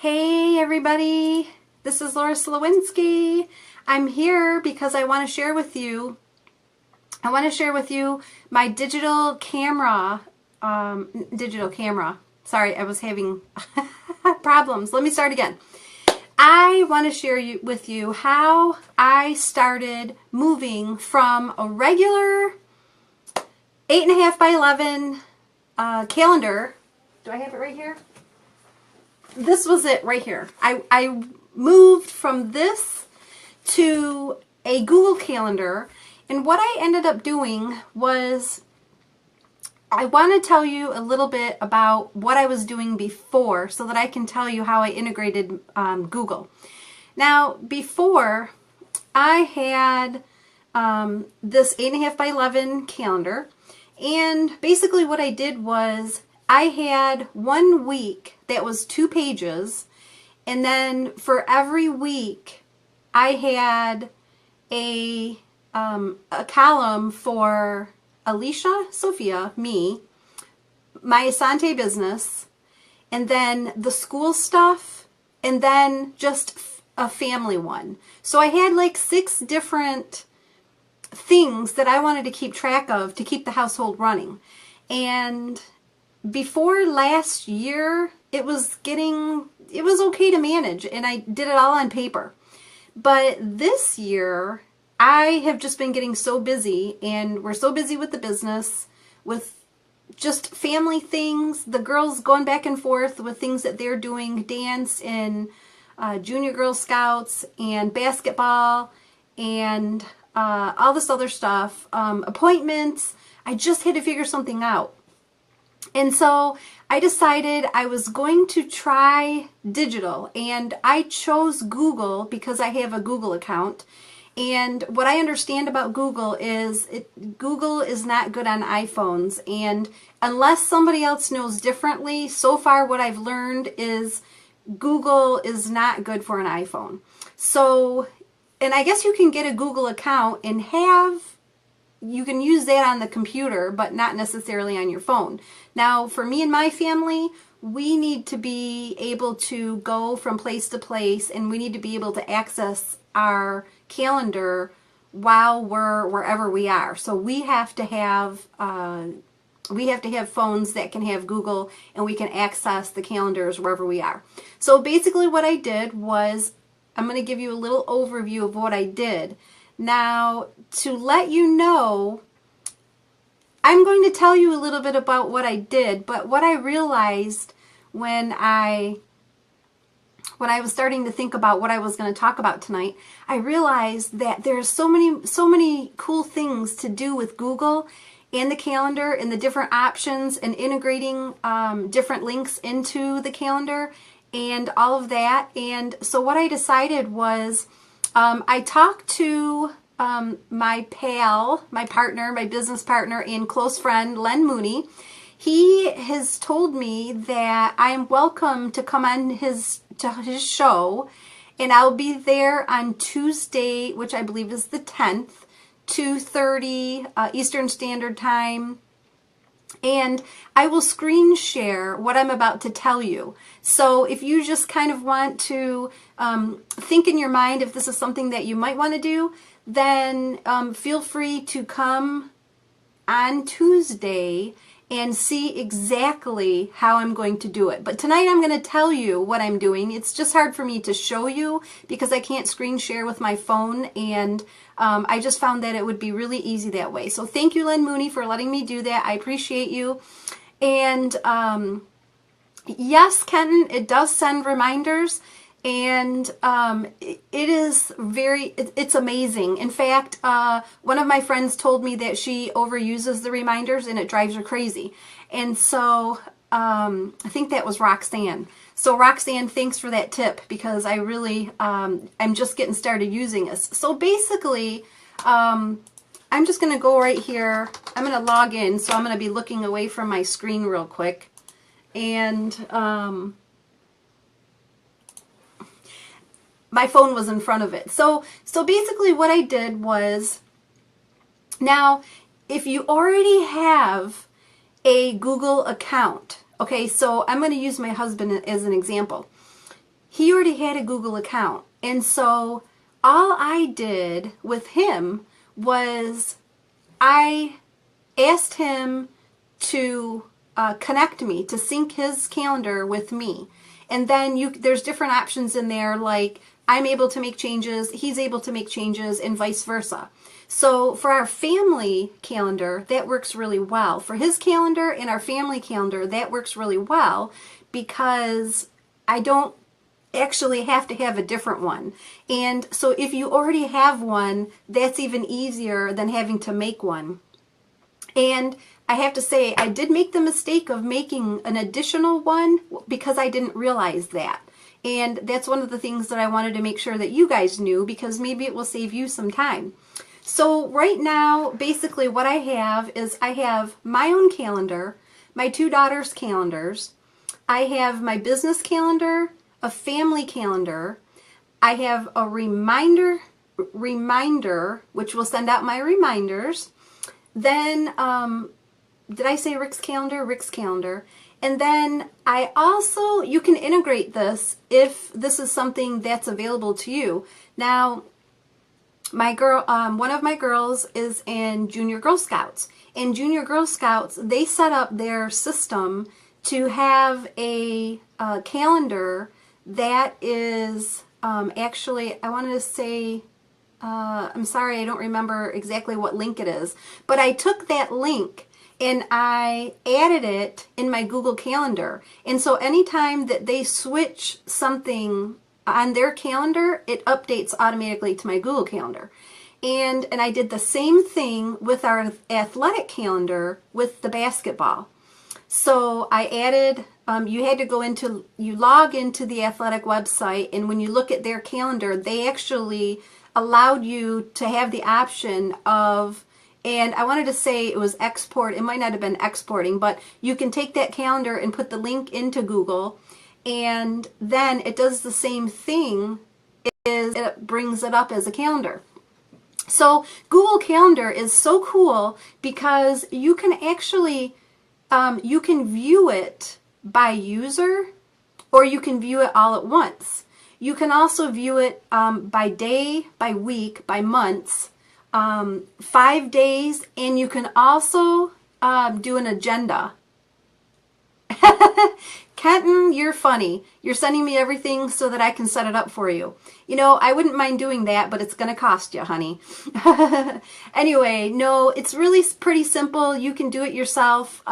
Hey everybody, this is Laura Slowinski. I'm here because I want to share with you my digital camera. Sorry, I was having problems. Let me start again. I want to share with you how I started moving from a regular 8.5 by 11 calendar. Do I have it right here? This was it right here. I moved from this to a Google Calendar, and what I ended up doing was I want to tell you a little bit about what I was doing before so that I can tell you how I integrated Google. Now, before I had this 8.5 by 11 calendar, and basically what I did was I had 1 week that was 2 pages, and then for every week I had a column for Alicia, Sophia, me, my Asante business, and then the school stuff, and then just a family one. So I had like 6 different things that I wanted to keep track of to keep the household running. And before last year, it was okay to manage, and I did it all on paper. But this year, I have just been getting so busy, and we're so busy with the business, with just family things, the girls going back and forth with things that they're doing, dance and Junior Girl Scouts and basketball and all this other stuff, appointments. I just had to figure something out. And so I decided I was going to try digital, and I chose Google because I have a Google account. And what I understand about Google is Google is not good on iPhones, and unless somebody else knows differently, so far what I've learned is Google is not good for an iPhone. So, and I guess you can get a Google account and you can use that on the computer, but not necessarily on your phone. Now, for me and my family, we need to be able to go from place to place, and we need to be able to access our calendar while we're wherever we are. So we have to have phones that can have Google, and we can access the calendars wherever we are. So basically what I did was, I'm going to give you a little overview of what I did. Now, to let you know, I'm going to tell you a little bit about what I did, but what I realized when I was starting to think about what I was going to talk about tonight, I realized that there's so many cool things to do with Google and the calendar and the different options and integrating different links into the calendar and all of that. And so what I decided was I talked to my pal, my partner, my business partner and close friend, Len Mooney. He has told me that I am welcome to come on his show, and I'll be there on Tuesday, which I believe is the 10th, 2:30 Eastern Standard Time. And I will screen share what I'm about to tell you. So if you just kind of want to think in your mind if this is something that you might want to do, then feel free to come on Tuesday and see exactly how I'm going to do it. But tonight I'm going to tell you what I'm doing. It's just hard for me to show you because I can't screen share with my phone, and I just found that it would be really easy that way. So thank you, Len Mooney, for letting me do that. I appreciate you. And yes, Kenton, it does send reminders, and it's amazing. In fact, one of my friends told me that she overuses the reminders and it drives her crazy. And so I think that was Roxanne. So Roxanne, thanks for that tip, because I really, I'm just getting started using this. So basically, I'm just going to go right here. I'm going to log in, so I'm going to be looking away from my screen real quick. And my phone was in front of it. So basically what I did was, now if you already have a Google account, okay, so I'm going to use my husband as an example. he already had a Google account. And so all I did with him was I asked him to connect me, to sync his calendar with me. And then there's different options in there, like I'm able to make changes, he's able to make changes, and vice versa. So for our family calendar, that works really well. For his calendar and our family calendar, that works really well because I don't actually have to have a different one. And so if you already have one, that's even easier than having to make one. And I have to say, I did make the mistake of making an additional one because I didn't realize that. And that's one of the things that I wanted to make sure that you guys knew, because maybe it will save you some time. So right now, basically what I have is I have my own calendar, my two daughters' calendars. I have my business calendar, a family calendar. I have a reminder, which will send out my reminders. Then, did I say Rick's calendar? Rick's calendar. And then I also, you can integrate this if this is something that's available to you. Now, my girl, one of my girls is in Junior Girl Scouts. In Junior Girl Scouts, they set up their system to have a calendar that is actually, I wanted to say, I'm sorry, I don't remember exactly what link it is, but I took that link and I added it in my Google Calendar. And so anytime that they switch something on their calendar, it updates automatically to my Google Calendar. And I did the same thing with our athletic calendar with the basketball. So I added, you had to go into, you log into the athletic website, and when you look at their calendar, they actually allowed you to have the option of, and I wanted to say it was export, it might not have been exporting, but you can take that calendar and put the link into Google, and then it does the same thing, it brings it up as a calendar. So Google Calendar is so cool because you can actually, you can view it by user, or you can view it all at once. You can also view it by day, by week, by months, 5 days, and you can also do an agenda. Kenton, you're funny. You're sending me everything so that I can set it up for you. You know, I wouldn't mind doing that, but it's going to cost you, honey. Anyway, no, it's really pretty simple. You can do it yourself.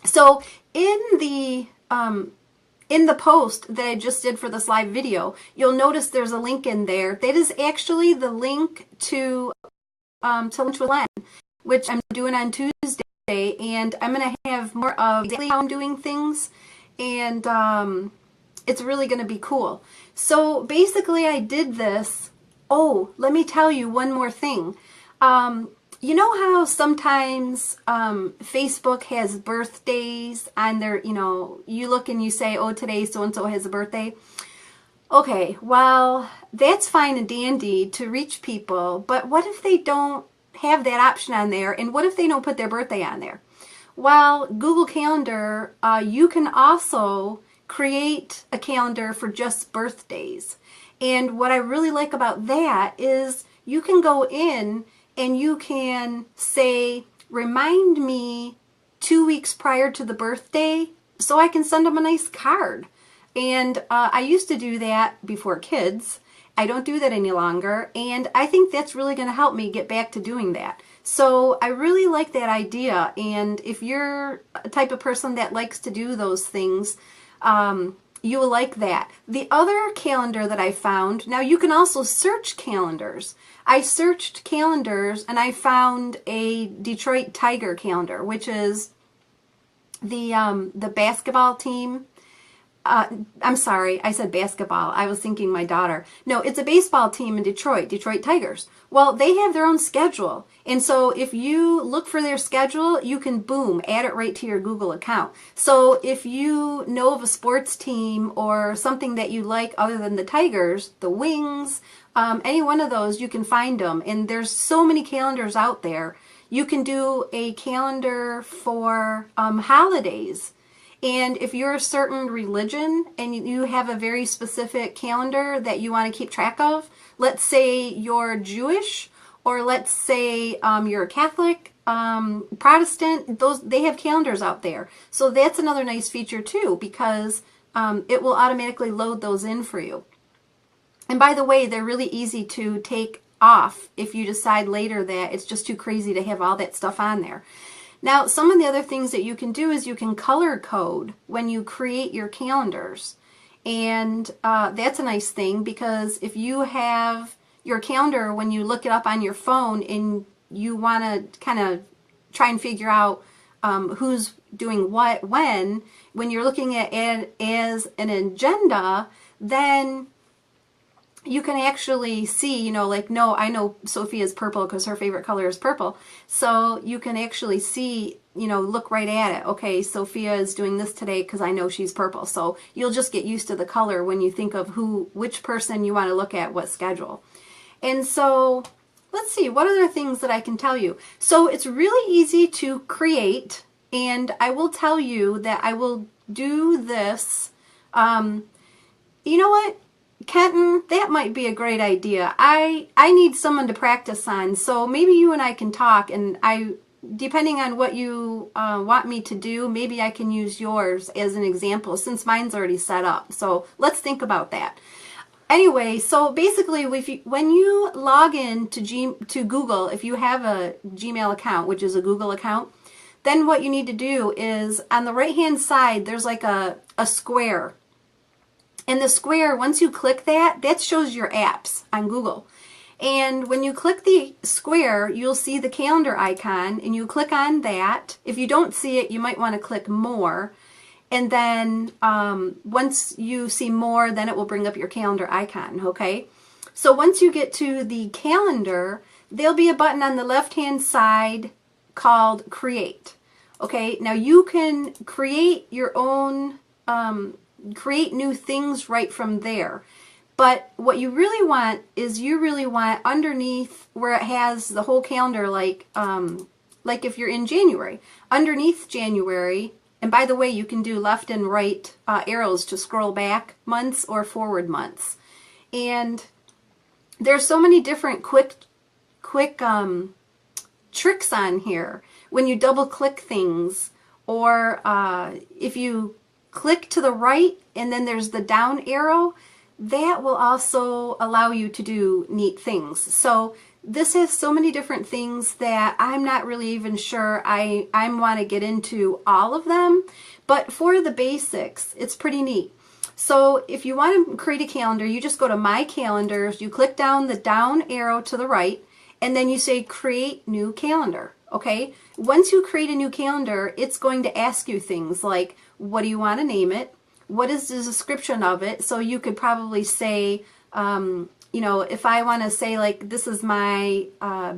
So in the post that I just did for this live video, you'll notice there's a link in there. That is actually the link to Lunch with Len, which I'm doing on Tuesday. And I'm going to have more of exactly how I'm doing things, and it's really going to be cool. So basically I did this. Oh, let me tell you one more thing. You know how sometimes Facebook has birthdays on their, you know, you look and you say, oh, today so-and-so has a birthday. Okay, well, that's fine and dandy to reach people, but what if they don't have that option on there, and what if they don't put their birthday on there? Well, Google Calendar, you can also create a calendar for just birthdays. And what I really like about that is you can go in and you can say, remind me 2 weeks prior to the birthday so I can send them a nice card. And I used to do that before kids. I don't do that any longer, and I think that's really going to help me get back to doing that. So I really like that idea, and if you're a type of person that likes to do those things, you will like that. The other calendar that I found, now you can also search calendars. I searched calendars and I found a Detroit Tiger calendar, which is the basketball team. I'm sorry, I said basketball. I was thinking my daughter. No, it's a baseball team in Detroit, Detroit Tigers. Well, they have their own schedule. And so if you look for their schedule, you can, boom, add it right to your Google account. So if you know of a sports team or something that you like other than the Tigers, the Wings, any one of those, you can find them. And there's so many calendars out there. You can do a calendar for holidays. And if you're a certain religion and you have a very specific calendar that you want to keep track of, let's say you're Jewish, or let's say you're a Catholic, Protestant, they have calendars out there. So that's another nice feature too, because it will automatically load those in for you. And by the way, they're really easy to take off if you decide later that it's just too crazy to have all that stuff on there. Now, some of the other things that you can do is you can color code when you create your calendars. And that's a nice thing, because if you have your calendar, when you look it up on your phone and you want to kind of try and figure out who's doing what when you're looking at it as an agenda, then you can actually see, you know, like, no, I know Sophia's purple because her favorite color is purple. So you can actually see, you know, look right at it. Okay, Sophia is doing this today because I know she's purple. So you'll just get used to the color when you think of which person you want to look at, what schedule. And so let's see, what other things that I can tell you? So it's really easy to create, and I will tell you that I will do this. You know what? Kenton, that might be a great idea. I need someone to practice on, so maybe you and I can talk, and depending on what you want me to do, maybe I can use yours as an example since mine's already set up. So let's think about that. Anyway, so basically when you log in to Google, if you have a Gmail account, which is a Google account, then what you need to do is on the right hand side there's like a square. And the square, once you click that shows your apps on Google. And when you click the square, you'll see the calendar icon, and you click on that. If you don't see it, you might want to click more. And then once you see more, then it will bring up your calendar icon, okay? So once you get to the calendar, there'll be a button on the left-hand side called Create. Okay, now you can create your own create new things right from there. But what you really want is underneath where it has the whole calendar, like if you're in January, underneath January, and by the way, you can do left and right arrows to scroll back months or forward months. And there's so many different quick tricks on here. When you double click things, or if you click to the right and then there's the down arrow, that will also allow you to do neat things. So this has so many different things that I'm not really even sure I want to get into all of them, but for the basics, it's pretty neat. So if you want to create a calendar, you just go to My Calendars, you click down the down arrow to the right, and then you say Create New Calendar. Okay, once you create a new calendar, it's going to ask you things like, what do you want to name it? What is the description of it? So you could probably say, you know, if I want to say, like, this is my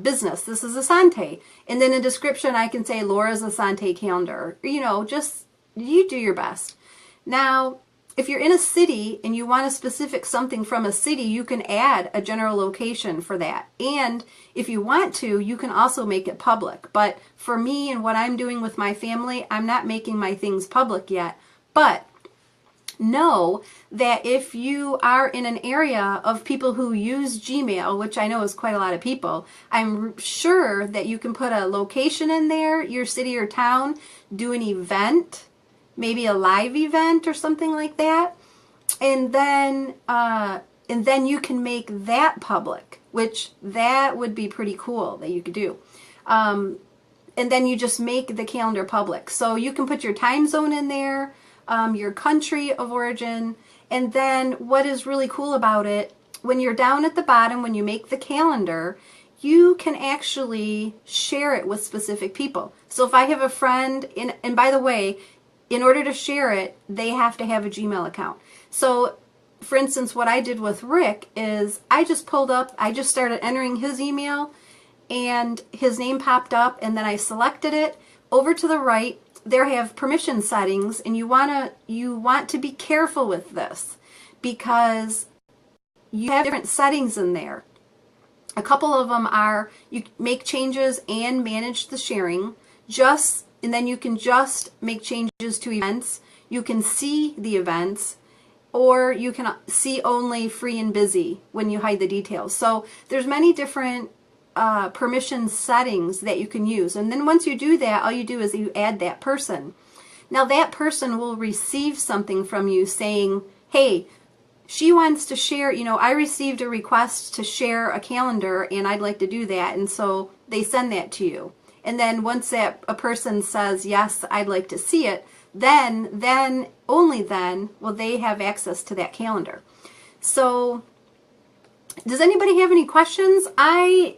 business, this is Asante. And then in description, I can say Laura's Asante calendar. You know, just, you do your best. Now, if you're in a city and you want a specific something from a city, you can add a general location for that. And if you want to, you can also make it public. But for me and what I'm doing with my family, I'm not making my things public yet. But know that if you are in an area of people who use Gmail, which I know is quite a lot of people, I'm sure that you can put a location in there, your city or town, do an event, maybe a live event or something like that, and then you can make that public, which that would be pretty cool that you could do. And then you just make the calendar public. So you can put your time zone in there, your country of origin, and then what is really cool about it, when you're down at the bottom, when you make the calendar, you can actually share it with specific people. So if I have a friend, and by the way, in order to share it, they have to have a Gmail account. So for instance, what I did with Rick is I just started entering his email, and his name popped up, and then I selected it. Over to the right, there have permission settings, and you want to be careful with this because you have different settings in there. A couple of them are you make changes and manage the sharing, and then you can just make changes to events. you can see the events, or you can see only free and busy when you hide the details. So there's many different permission settings that you can use. And then once you do that, all you do is you add that person. Now that person will receive something from you saying, hey, she wants to share, I received a request to share a calendar and I'd like to do that. And so they send that to you. And then once a person says, yes, I'd like to see it, then only then will they have access to that calendar. So does anybody have any questions? I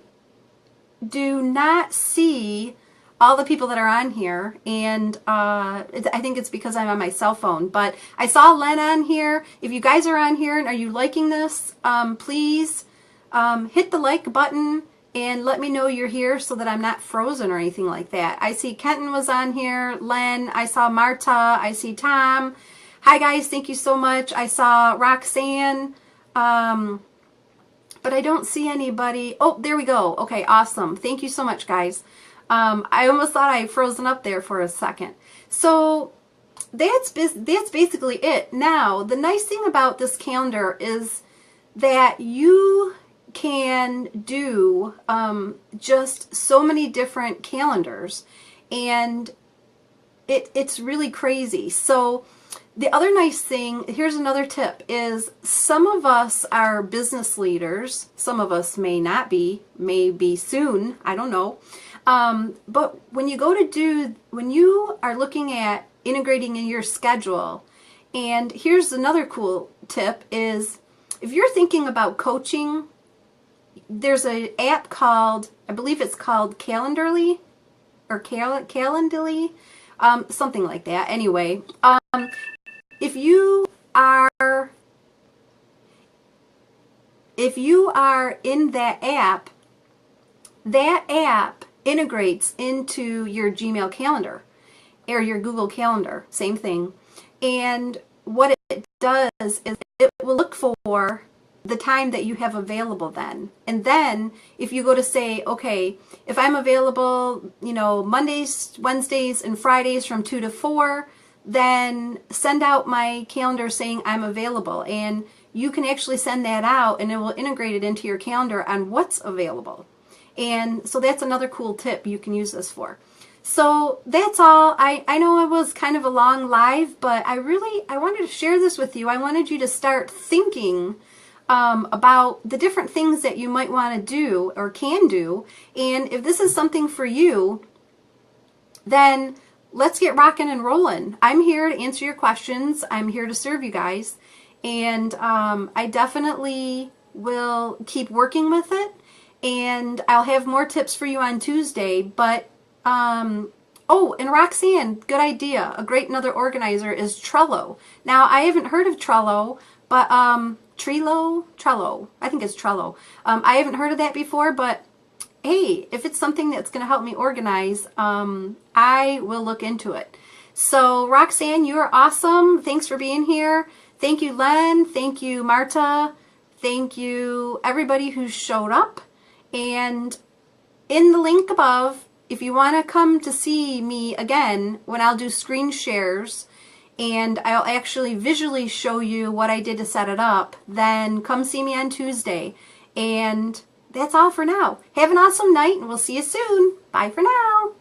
do not see all the people that are on here, and I think it's because I'm on my cell phone, but I saw Len on here. If you guys are on here and are you liking this, please hit the like button and let me know you're here so that I'm not frozen or anything like that. I see Kenton was on here, Len, I saw Marta, I see Tom. Hi guys, thank you so much. I saw Roxanne, but I don't see anybody. Oh, there we go. Okay, awesome. Thank you so much, guys. I almost thought I had frozen up there for a second. So that's basically it. Now, the nice thing about this calendar is that you can do just so many different calendars, and it's really crazy. So the other nice thing, here's another tip, is some of us are business leaders. Some of us may not be, maybe soon, I don't know. But when you are looking at integrating in your schedule, and here's another cool tip is, if you're thinking about coaching, there's an app called, I believe it's called Calendly, or Calendly, something like that. Anyway, if you are in that app integrates into your Gmail calendar or your Google Calendar, same thing. And what it does is it will look for the time that you have available then. And then if you go to say, okay, if I'm available, Mondays, Wednesdays, and Fridays from 2 to 4, then send out my calendar saying I'm available. And you can actually send that out and it will integrate it into your calendar on what's available. And so that's another cool tip you can use this for. So that's all. I know it was kind of a long live, but I wanted to share this with you. I wanted you to start thinking about the different things that you might want to do or can do. And if this is something for you, then let's get rocking and rolling. I'm here to answer your questions. I'm here to serve you guys. And I definitely will keep working with it. And I'll have more tips for you on Tuesday. But, oh, and Roxanne, good idea. A great another organizer is Trello. Now, I haven't heard of Trello, but Trello. I think it's Trello. I haven't heard of that before, but hey, if it's something that's going to help me organize, I will look into it. So, Roxanne, you are awesome. Thanks for being here. Thank you, Len. Thank you, Marta. Thank you, everybody who showed up. And in the link above, if you want to come to see me again when I'll do screen shares and I'll actually visually show you what I did to set it up, then come see me on Tuesday. And that's all for now. Have an awesome night and we'll see you soon. Bye for now.